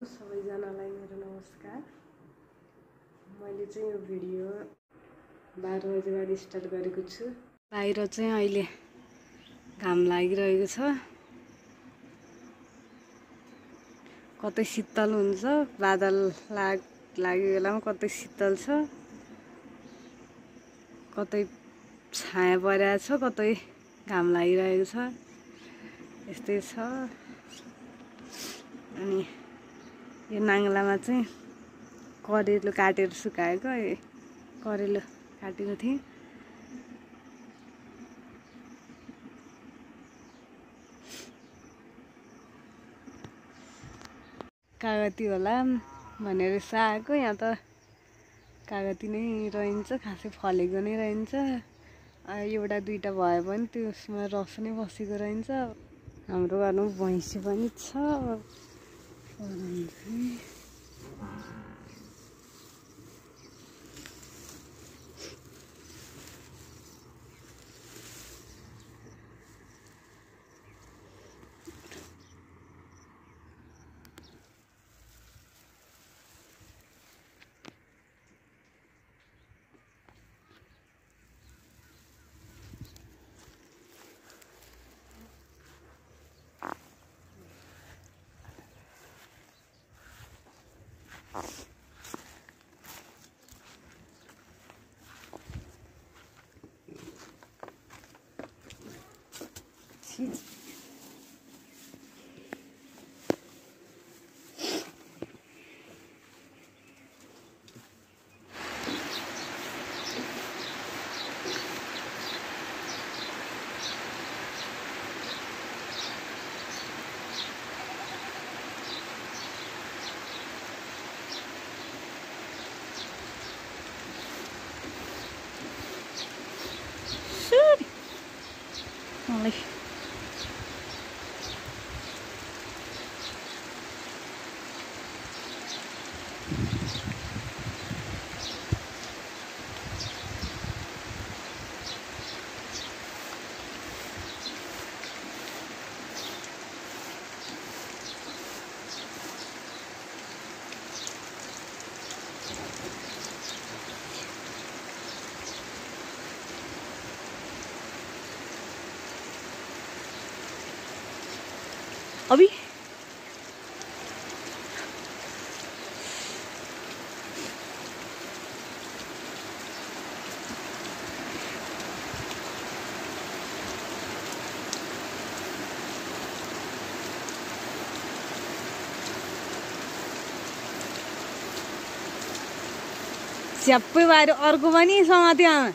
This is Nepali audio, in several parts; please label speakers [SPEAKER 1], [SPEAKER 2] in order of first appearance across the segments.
[SPEAKER 1] सबैजनालाई मेरो नमस्कार। मैले चाहिँ यो भिडियो 12 बजेबाट स्टार्ट गरेको छु। बाहिर चाहिँ अहिले घाम लागिरहेको छ। कतै शीतल हुन्छ, बादल लागेको बेलामा कतै शीतल छ, कतै छाया परेको छ, कतै घाम लागिरहेको छ। यस्तै छ। अनि यो नाङ्लामा चाहिँ करेलो काटेर सुकाएको, करेलो काटेको थिएँ। कागती होला भनेर आएको, यहाँ त कागती नै रहन्छ, खासै फलेको नै रहन्छ। एउटा दुईटा भए पनि त्यसमा रस नै बसेको रहन्छ। हाम्रो घरमा भैँसी पनि छ। अभी स्याप्पै बाहिर अर्को पनि समात्यो आमा।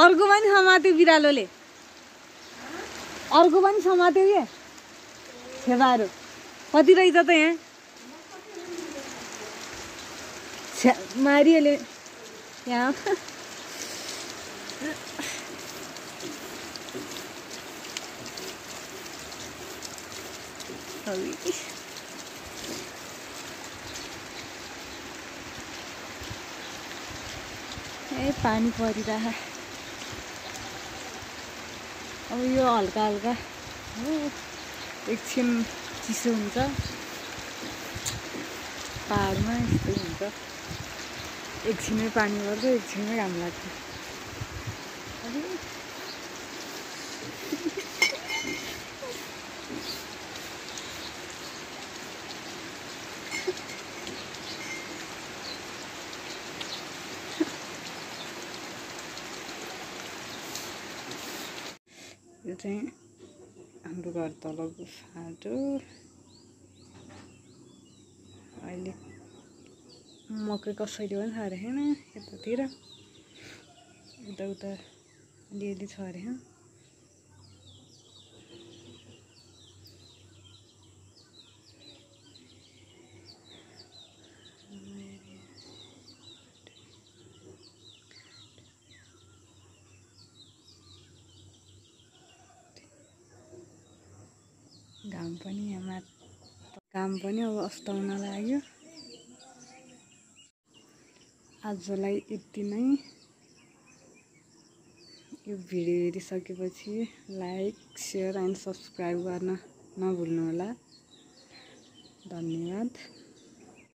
[SPEAKER 1] अर्को पनि समात्यो बिरालोले, अर्को पनि समात्यो के छेपाहरू। कति रहेछ त यहाँ मारियोले यहाँ। पानी परिरह। अब यो हल्का हल्का एकछिन चिसो हुन्छ, पहाडमा यस्तो हुन्छ। एकछिनमै पानी पर्छ, एकछिनमै घाम लाग्छ। यो चाहिँ हाम्रो घर तलको फाटो। अहिले मकै कसैले पनि छरेन यतातिर, उता अलिअलि छरे। घाम पनि अब अस्ताउन लाग्यो। आजलाई यति नै। यो भिडियो हेरिसकेपछि लाइक सेयर एन्ड सब्सक्राइब गर्न नभुल्नुहोला। धन्यवाद।